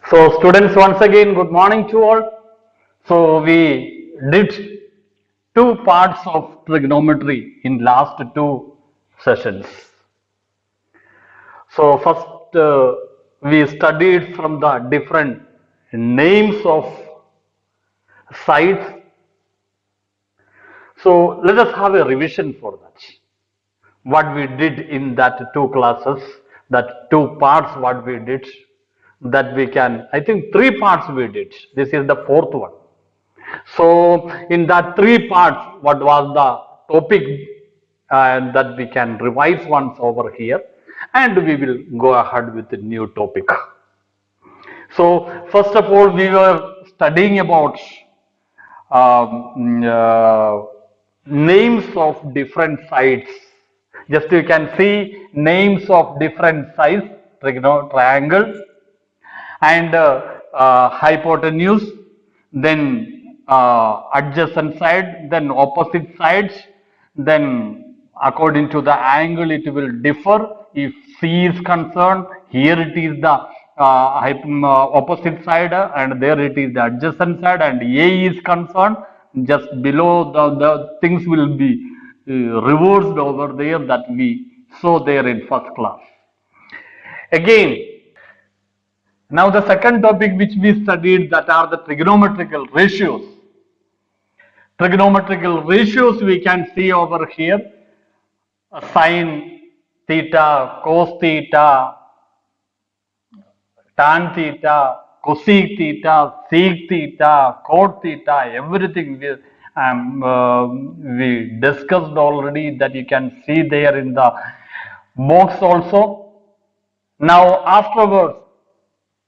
So students, once again, good morning to all. So we did two parts of trigonometry in last two sessions. So first we studied from the different names of sides. So let us have a revision for that. What we did in that two classes, that two parts what we did, that we can, I think three parts we did. This is the fourth one. So in that three parts, what was the topic that we can revise once over here, and we will go ahead with the new topic. So first of all, we were studying about names of different sides. Just you can see names of different sides, triangle, and hypotenuse, then adjacent side, then opposite sides, then according to the angle it will differ. If C is concerned, here it is the opposite side, and there it is the adjacent side, and A is concerned, just below the things will be reversed over there that we saw there in first class. Again, now the second topic which we studied, that are the trigonometrical ratios. Trigonometrical ratios we can see over here, sine theta, cos theta, tan theta, cosec theta, sec theta, cot theta, everything we discussed already, that you can see there in the box also. Now afterwards,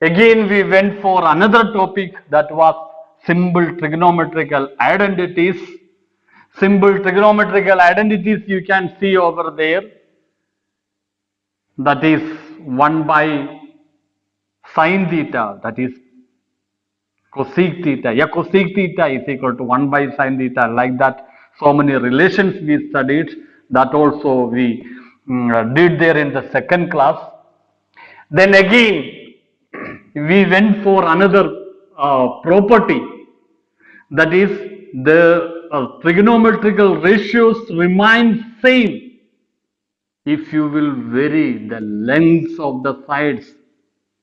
again we went for another topic, that was simple trigonometrical identities. Simple trigonometrical identities you can see over there, that is 1 by sine theta, that is cosec theta. Yeah, cosec theta is equal to 1 by sine theta, like that. So many relations we studied, that also we did there in the second class. Then again, we went for another property, that is the trigonometrical ratios remain same if you will vary the lengths of the sides.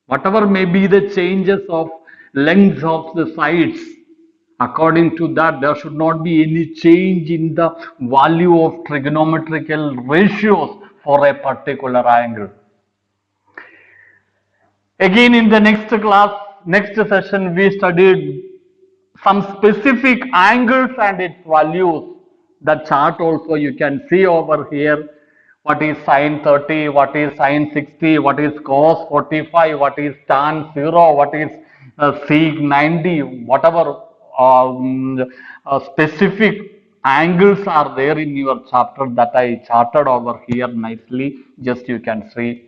Whatever may be the changes of lengths of the sides, according to that there should not be any change in the value of trigonometrical ratios for a particular angle. Again, in the next class, next session, we studied some specific angles and its values. The chart also you can see over here. What is sine 30, what is sine 60, what is cos 45, what is tan 0, what is sec 90, whatever specific angles are there in your chapter, that I charted over here nicely. Just you can see,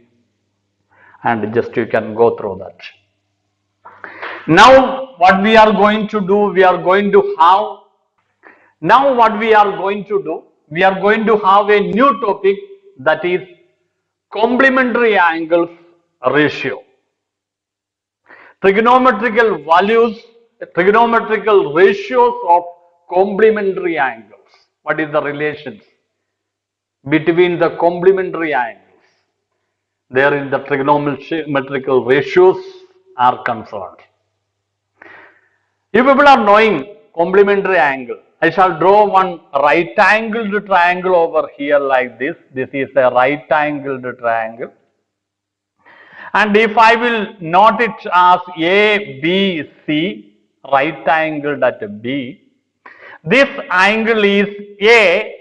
and just you can go through that. Now what we are going to do, we are going to have a new topic, that is complementary angles ratio. Trigonometrical values, trigonometrical ratios of complementary angles. What is the relations between the complementary angles? There in the trigonometrical ratios are concerned. You people are knowing complementary angle. I shall draw one right angled triangle over here like this. This is a right angled triangle. And if I will note it as A, B, C, right angled at B, this angle is A,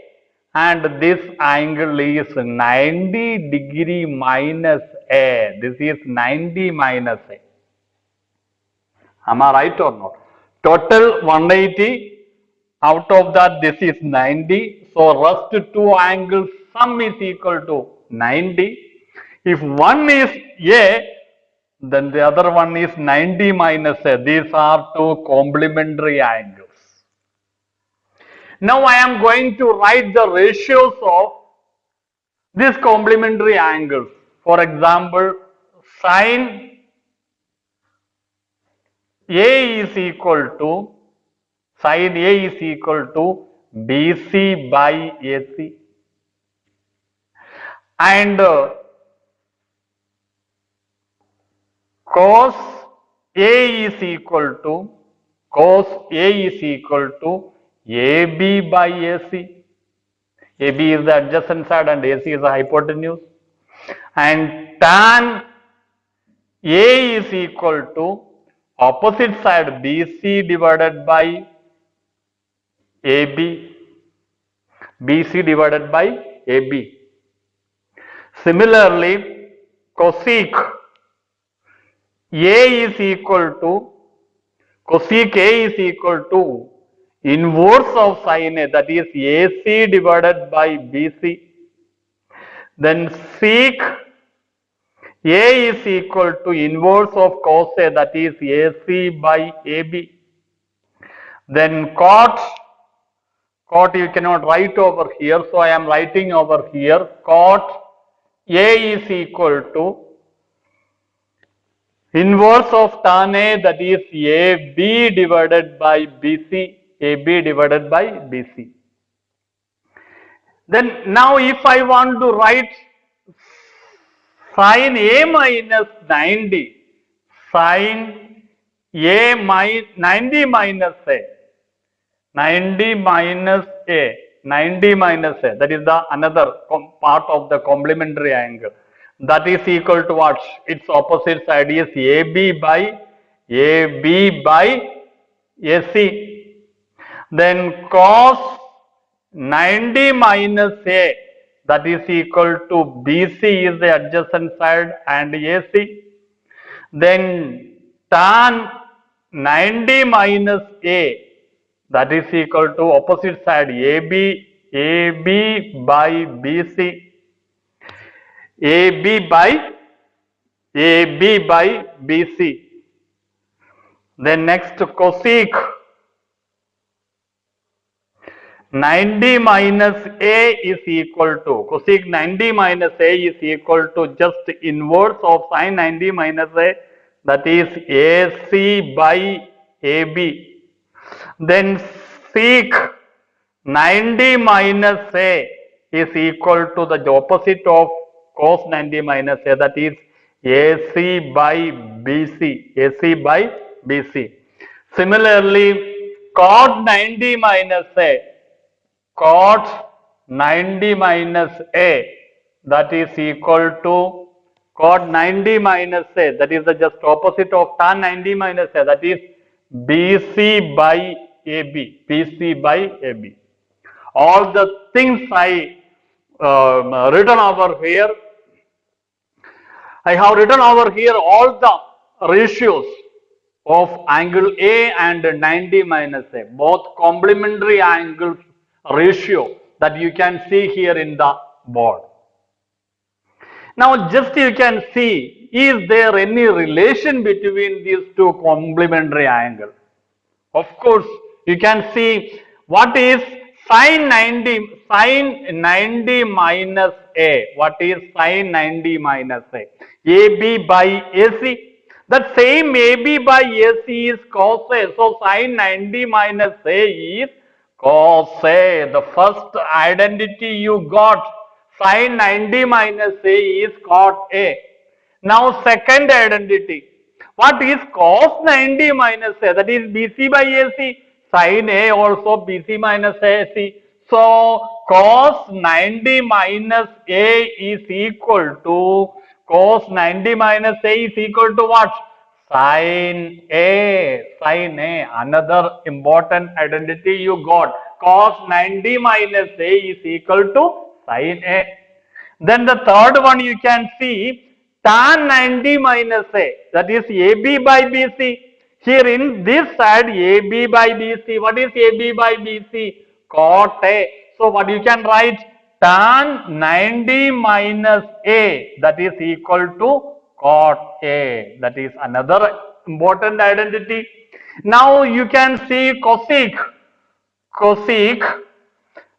and this angle is 90 degree minus A. This is 90 minus A. Am I right or not? Total 180. Out of that, this is 90. So rest two angles sum is equal to 90. If one is A, then the other one is 90 minus A. These are two complementary angles. Now I am going to write the ratios of these complementary angles. For example, sine A is equal to, sin A is equal to BC by AC. And cos A is equal to, cos A is equal to AB by AC. AB is the adjacent side and AC is the hypotenuse. And tan A is equal to opposite side BC divided by AB. BC divided by AB. Similarly, cosec A is equal to, cosec A is equal to inverse of sin A, that is AC divided by BC. Then sec A is equal to inverse of cos A, that is AC by AB. Then cot you cannot write over here, so I am writing over here. Cot A is equal to inverse of tan A, that is AB divided by BC. AB divided by BC. Then now if I want to write sin A minus 90, sin A 90 minus A, 90 minus A, 90 minus A, that is the another part of the complementary angle. That is equal to what? Its opposite side is AB by AC. Then cos 90 minus A, that is equal to BC is the adjacent side and AC. Then tan 90 minus A, that is equal to opposite side AB by BC. AB by BC. Then next cosec 90 minus A is equal to, cosec 90 minus A is equal to just inverse of sin 90 minus A, that is AC by AB. Then sec 90 minus A is equal to the opposite of cos 90 minus A, that is AC by BC. AC by BC. Similarly, cot 90 minus A, cot 90 minus A, that is equal to cot 90 minus A, that is the just opposite of tan 90 minus A, that is BC by AB. BC by AB. All the things I written over here. I have written over here all the ratios of angle A and 90 minus A, both complementary angles ratio that you can see here in the board. Now just you can see, is there any relation between these two complementary angles? Of course, you can see what is sin 90 minus A. What is sin 90 minus A? AB by AC. That same AB by AC is cos A. So sin 90 minus A is cos A. The first identity you got, sin 90 minus A is cot A. Now second identity, what is cos 90 minus A? That is BC by AC. Sin A also BC minus AC. So cos 90 minus A is equal to, cos 90 minus A is equal to what? Sin A. Sin A. Another important identity you got. Cos 90 minus A is equal to sin A. Then the third one you can see, tan 90 minus A, that is AB by BC. Here in this side, AB by BC. What is AB by BC? Cot A. So what you can write? Tan 90 minus A, that is equal to cot A. That is another important identity. Now you can see cosec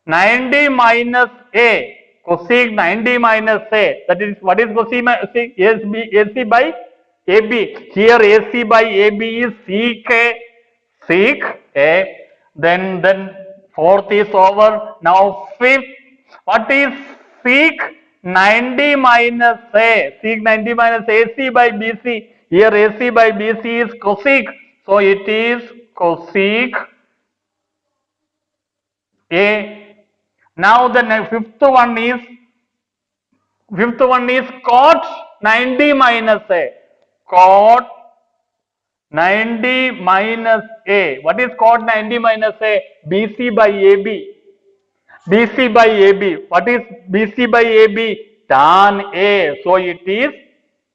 90 minus A. Cosec 90 minus A, that is what is cosec AC by AB. Here AC by AB is sec A. Then fourth is over. Now fifth. What is sec 90 minus A? Sec 90 minus AC by BC. Here AC by BC is cosec. So it is cosec A. Now the fifth one is cot 90 minus A. Cot 90 minus A. What is cot 90 minus A? BC by AB. BC by AB. What is BC by AB? Tan A. So it is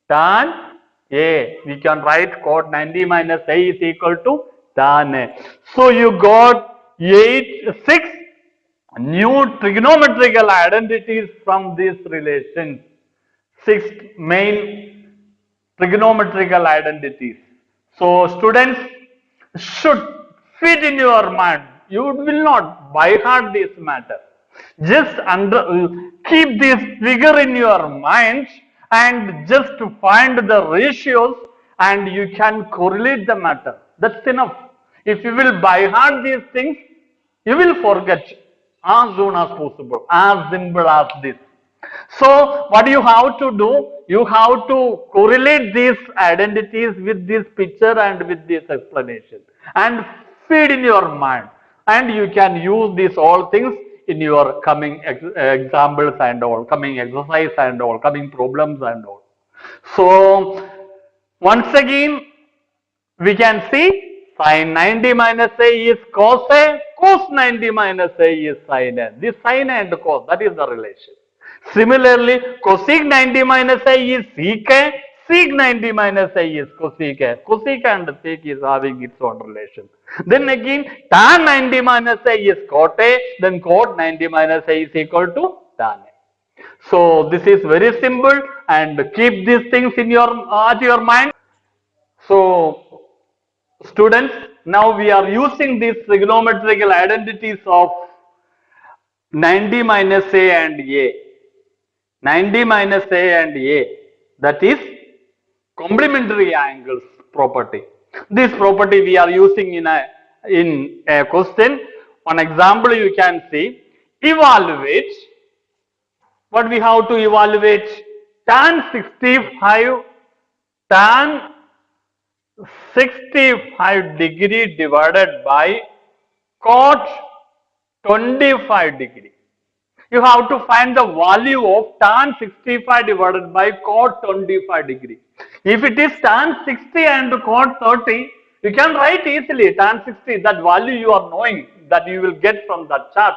tan A. We can write cot 90 minus A is equal to tan A. So you got 6 new trigonometrical identities from these relations. 6 main trigonometrical identities. So students should fit in your mind. You will not by heart this matter. Just keep this figure in your mind and just find the ratios and you can correlate the matter. That's enough. If you will by heart these things, you will forget as soon as possible. As simple as this. So what you have to do, you have to correlate these identities with this picture and with this explanation and feed in your mind, and you can use these all things in your coming examples and all, coming exercise and all, coming problems and all. So once again we can see sin 90 minus A is cos A, cos 90 minus A is sin A. This sin and cos, that is the relation. Similarly, cosec 90 minus A is sec A, sec 90 minus A is cosec A. Cosec and sec is having its own relation. Then again, tan 90 minus A is cot A, then cot 90 minus A is equal to tan A. So this is very simple and keep these things in at your mind. So students, now we are using these trigonometrical identities of 90 minus A and A. 90 minus A and A, that is complementary angles property. This property we are using in a question. One example you can see, evaluate. What we have to evaluate? Tan 65 degree divided by cot 25 degree. You have to find the value of tan 65 divided by cot 25 degree. If it is tan 60 and cot 30, you can write easily tan 60, that value you are knowing, that you will get from that chart.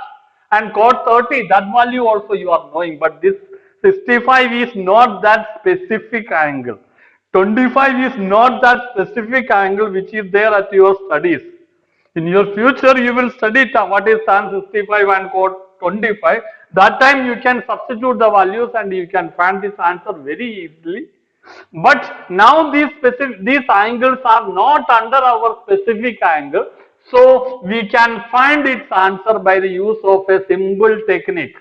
And cot 30, that value also you are knowing, but this 65 is not that specific angle. 25 is not that specific angle which is there at your studies. In your future, you will study what is tan 65 and cot 25. That time you can substitute the values and you can find this answer very easily. But now these angles are not under our specific angle. So we can find its answer by the use of a simple technique.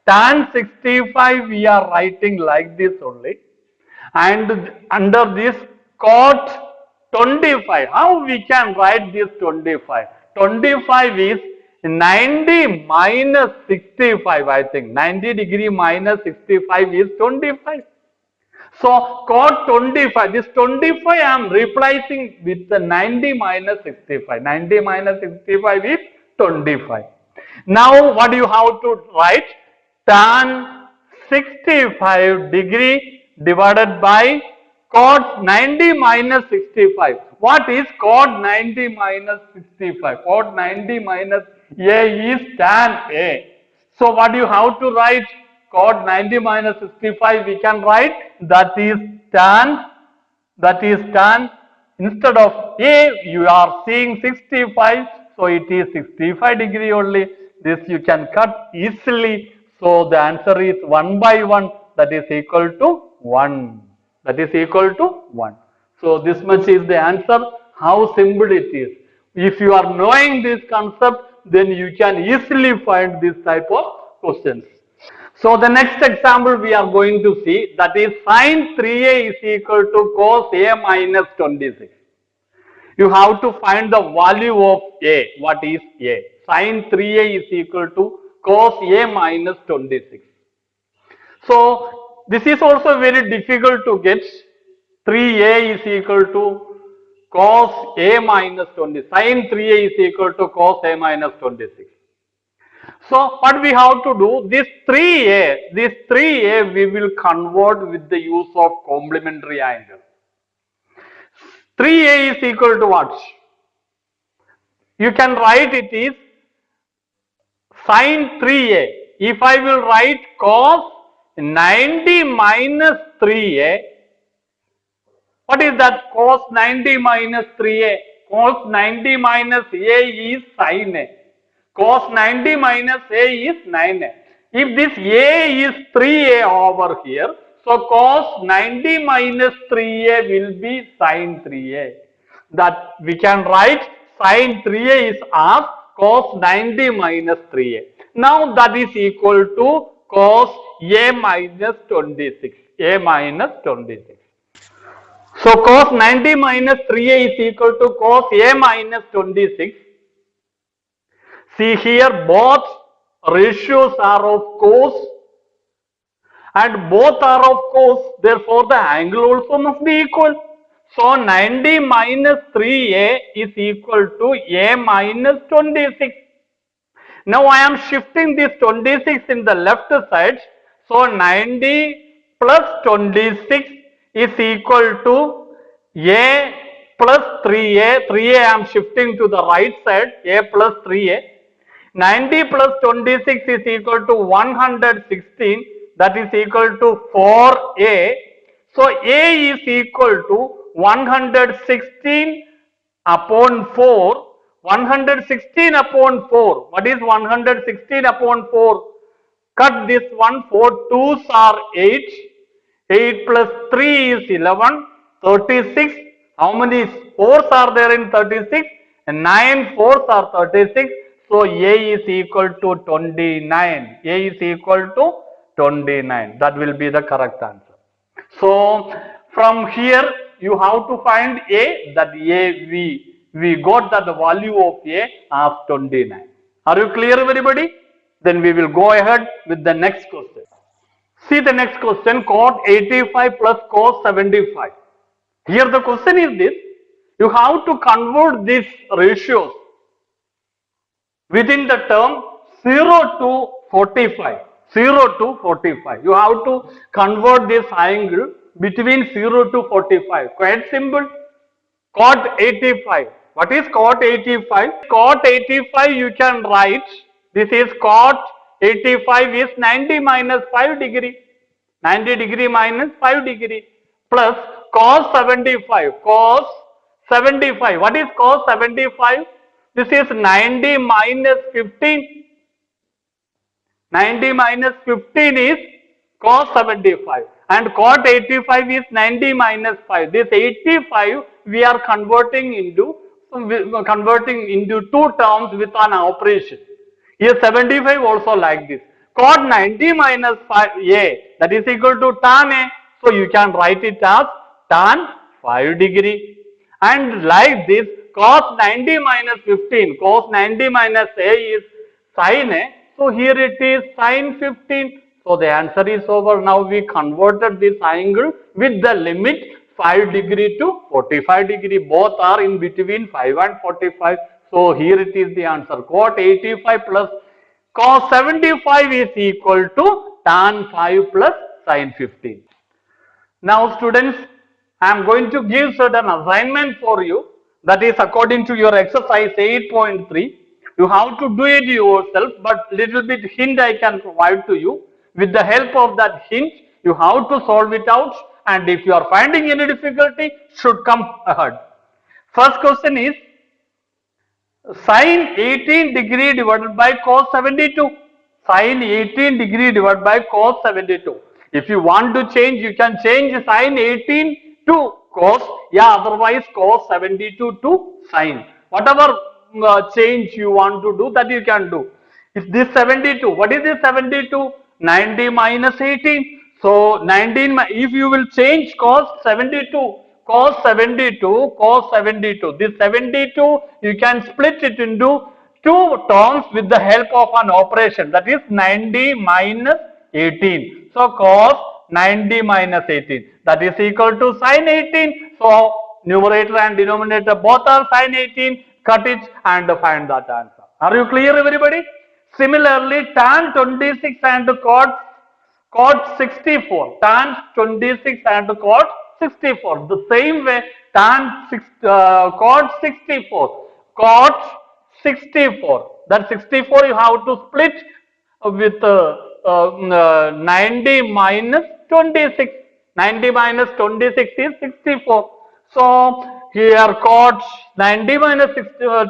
Tan 65 we are writing like this only. And under this cot 25, how we can write this 25? 25 is 90 minus 65, I think. 90 degree minus 65 is 25. So cot 25, this 25 I am replacing with the 90 minus 65. 90 minus 65 is 25. Now what you have to write? Tan 65 degree divided by cot 90 minus 65. What is cot 90 minus 65? Cot 90 minus A is tan A. So what you have to write? Cot 90 minus 65 we can write, that is tan, instead of A you are seeing 65, so it is 65 degree only. This you can cut easily. So the answer is 1 by 1, that is equal to 1. That is equal to 1. So this much is the answer. How simple it is. If you are knowing this concept, then you can easily find this type of questions. So the next example we are going to see, that is sin 3a is equal to cos a minus 26. You have to find the value of a. What is a? Sin 3a is equal to cos a minus 26. So this is also very difficult to get. 3a is equal to cos a minus 20. Sin 3a is equal to cos a minus 26. So what we have to do, this 3a we will convert with the use of complementary angle. 3a is equal to what? You can write it is sin 3a. If I will write cos 90 minus 3a, what is that? Cos 90 minus 3a. Cos 90 minus a is sin a. Cos 90 minus a is 9a. If this a is 3a over here, so cos 90 minus 3a will be sin 3a. That we can write sin 3a is as cos 90 minus 3a. Now that is equal to cos a minus 26. A minus 26. So cos 90 minus 3a is equal to cos a minus 26. See here, both ratios are of cos and both are of cos, therefore the angle also must be equal. So 90 minus 3a is equal to a minus 26. Now I am shifting this 26 in the left side. So 90 plus 26 is equal to a plus 3a. 3a I am shifting to the right side, a plus 3a. 90 plus 26 is equal to 116, that is equal to 4a. So a is equal to 116 upon 4. 116 upon 4. What is 116 upon 4? Cut this one. 4 2s are 8. 8 plus 3 is 11. 36. How many 4s are there in 36? And 9 4s are 36. So a is equal to 29. A is equal to 29. That will be the correct answer. So from here you have to find a. That a we got that the value of a as 29. Are you clear, everybody? Then we will go ahead with the next question. See the next question, cot 85 plus cos 75. Here the question is this: you have to convert these ratios within the term 0 to 45. 0 to 45. You have to convert this angle between 0 to 45. Quite simple. Cot 85. What is cot 85? Cot 85 you can write. This is cot 85 is 90 minus 5 degree. 90 degree minus 5 degree. Plus cos 75. Cos 75. What is cos 75? This is 90 minus 15. 90 minus 15 is cos 75. And cot 85 is 90 minus 5. This 85 we are converting into two terms with an operation. Here 75 also like this. Cot 90 minus 5a, that is equal to tan a. So you can write it as tan 5 degree. And like this, cos 90 minus 15, cos 90 minus a is sin a. So here it is sin 15. So the answer is over. Now we converted this angle with the limit 5 degree to 45 degree. Both are in between 5 and 45. So here it is the answer. Cot 85 plus cos 75 is equal to tan 5 plus sin 15. Now students, I am going to give certain assignment for you. That is according to your exercise 8.3. You have to do it yourself, but little bit hint I can provide to you. With the help of that hint, you have to solve it out, and if you are finding any difficulty, should come ahead. First question is sin 18 degree divided by cos 72. Sin 18 degree divided by cos 72. If you want to change, you can change sin 18 to cos, otherwise cos 72 to sin. Whatever change you want to do, that you can do. If this 72, what is this 72? 90 minus 18. So 19, if you will change cos 72, cos 72, cos 72. This 72, you can split it into two terms with the help of an operation, that is 90 minus 18. So cos 90 minus 18, that is equal to sin 18. So numerator and denominator both are sin 18. Cut it and find that answer. Are you clear, everybody? Similarly, tan 26 and cot 64, tan 26 and cot 64. The same way, cot 64, cot 64. That 64 you have to split with 90 minus 26. 90 minus 26 is 64. So here cot 90 minus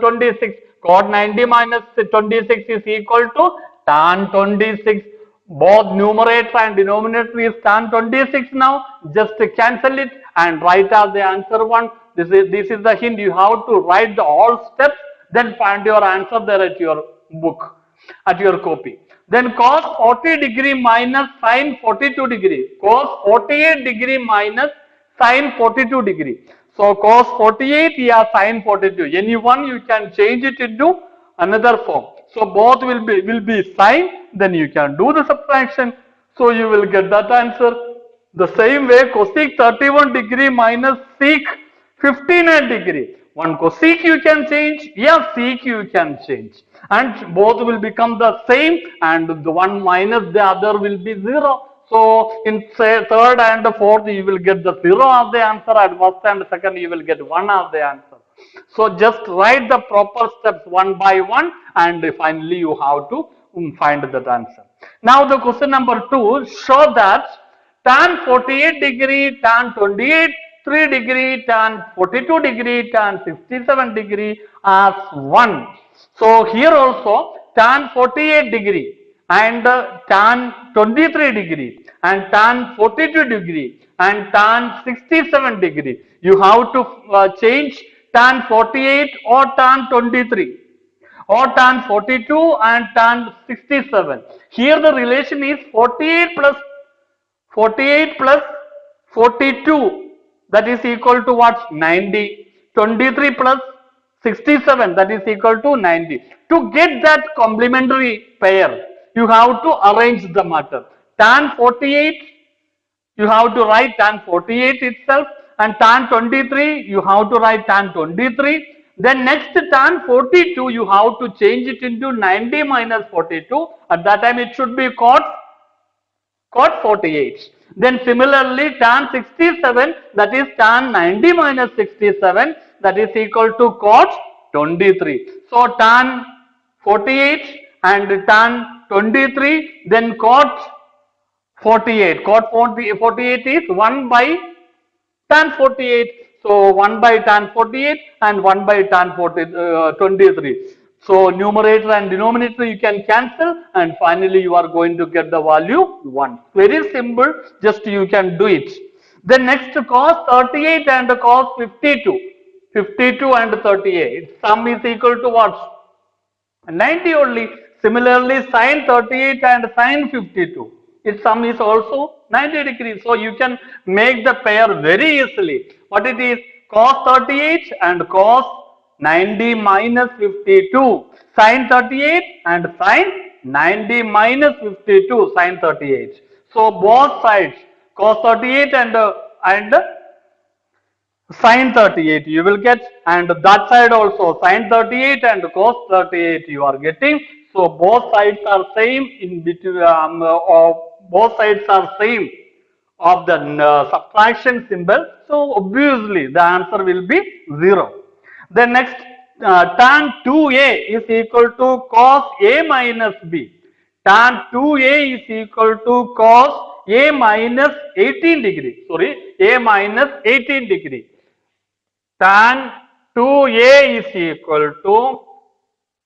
26, cot 90 minus 26 is equal to tan 26. Both numerator and denominator is tan 26 now. Just cancel it and write out the answer one. This is the hint. You have to write the all steps, then find your answer there at your book, at your copy. Then cos 40 degree minus sin 42 degree. Cos 48 degree minus sin 42 degree. So cos 48, yeah, sin 42. Any one you can change it into another form. So both will be sin, then you can do the subtraction. So you will get that answer. The same way cosec 31 degree minus sec 59 degree. One cosec you can change, yeah, sec you can change. And both will become the same, and the one minus the other will be 0. So in say third and fourth you will get the 0 of the answer, and first and second you will get 1 of the answer. So just write the proper steps one by one, and finally you have to find that answer. Now the question number 2, show that tan 48 degree, tan 28 3 degree, tan 42 degree, tan 67 degree as 1. So here also tan 48 degree and tan 23 degree and tan 42 degree and tan 67 degree. You have to change tan 48 or tan 23 or tan 42 and tan 67. Here the relation is 48 plus 42, that is equal to what? 90. 23 plus 67, that is equal to 90. To get that complementary pair, you have to arrange the matter. Tan 48, you have to write tan 48 itself, and tan 23, you have to write tan 23. Then next tan 42, you have to change it into 90 minus 42. At that time it should be cot 48. Then similarly tan 67, that is tan 90 minus 67, that is equal to cot 23. So tan 48 and tan 23, then cot 48. Cot 48 is 1 by tan 48. So 1 by tan 48 and 1 by tan 23. So numerator and denominator you can cancel, and finally you are going to get the value 1. Very simple, just you can do it. Then next cos 38 and cos 52. 52 and 38. Sum is equal to what? 90 only. Similarly sin 38 and sin 52. Its sum is also 90 degrees. So you can make the pair very easily. What it is? Cos 38 and cos 90 minus 52. Sin 38 and sin 90 minus 52. Sin 38. So both sides, cos 38 and sin 38 you will get, and that side also sin 38 and cos 38 you are getting. So both sides are same in between, both sides are same of the subtraction symbol. So obviously the answer will be 0. Then next tan 2a is equal to cos a minus b. Tan 2a is equal to cos a minus 18 degree. Sorry, a minus 18 degree. Tan 2a is equal to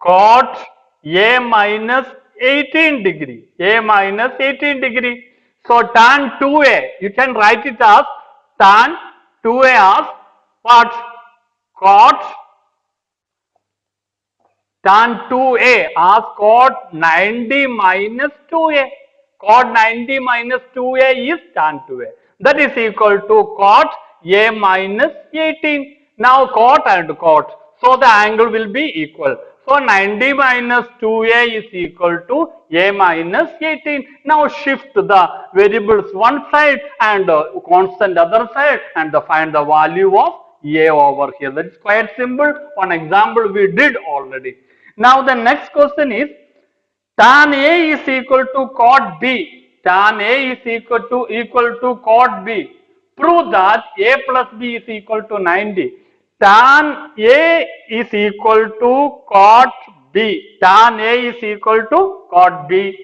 cot a minus 18 degree. A minus 18 degree. So tan 2a, you can write it as tan 2a as what? Cot tan 2a as cot 90 minus 2a. Cot 90 minus 2a is tan 2a. That is equal to cot a minus 18. Now cot and cot. So the angle will be equal. So 90 minus 2a is equal to a minus 18. Now shift the variables one side and constant other side and find the value of a over here. That is quite simple. One example we did already. Now the next question is tan A is equal to cot B. Tan A is equal to cot B. Prove that A plus B is equal to 90. Tan A is equal to cot B. Tan A is equal to cot B.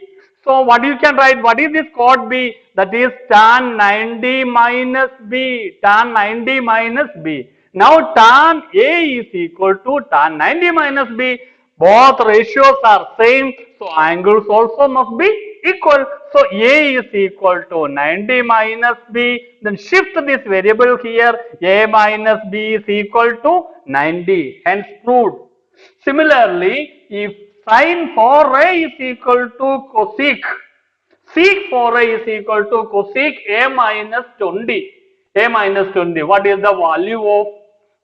So what you can write? What is this cot B? That is tan 90 minus B. Tan 90 minus B. Now tan A is equal to tan 90 minus B. Both ratios are same, so angles also must be equal. So A is equal to 90 minus B. Then shift this variable here. A minus B is equal to 90. Hence proved. Similarly, if sin 4a is equal to cosec, sec 4a is equal to cosec a minus 20. A minus 20. What is the value of,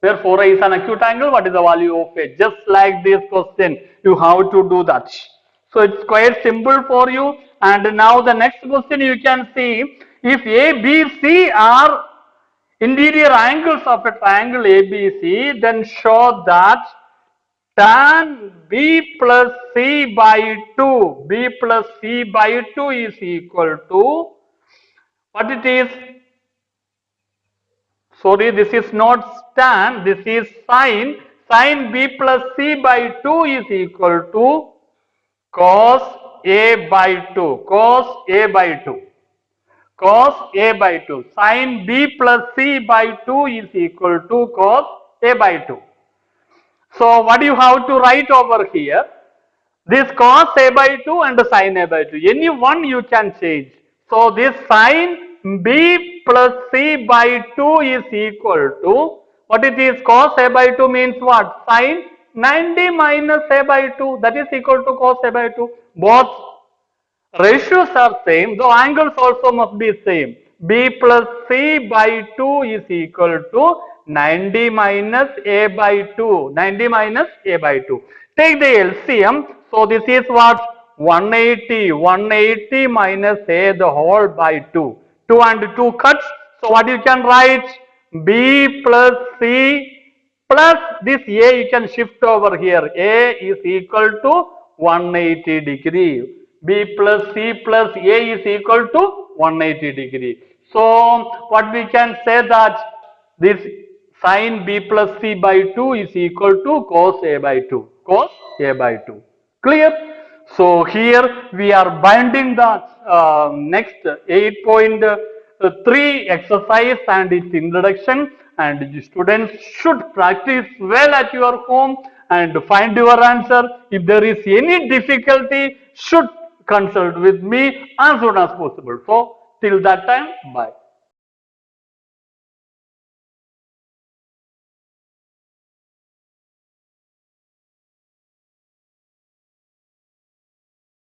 where 4a is an acute angle, what is the value of a? Just like this question, you have to do that. So it's quite simple for you. And now the next question you can see, if A, B, C are interior angles of a triangle ABC, then show that tan B plus C by 2, B plus C by 2 is equal to, what it is? Sorry, this is not tan, this is sin. Sin B plus C by 2 is equal to cos A by 2. Cos A by 2. Cos A by 2. Sin B plus C by 2 is equal to cos A by 2. So what you have to write over here? This cos A by 2 and sin A by 2. Any one you can change. So this sin B plus C by 2 is equal to, what it is? Cos A by 2 means what? Sin 90 minus A by 2. That is equal to cos A by 2. Both ratios are same, though angles also must be same. B plus C by 2 is equal to 90 minus A by 2. 90 minus A by 2. Take the LCM. So this is what? 180. 180 minus A the whole by 2. 2 and 2 cuts. So what you can write? B plus C plus this A you can shift over here. A is equal to 180 degree. B plus C plus A is equal to 180 degree. So what we can say that this sin B plus C by 2 is equal to cos A by 2. Cos A by 2. Clear? So here we are binding the next 8.3 exercise and its introduction, and the students should practice well at your home and find your answer. If there is any difficulty, should consult with me as soon as possible. So till that time, bye.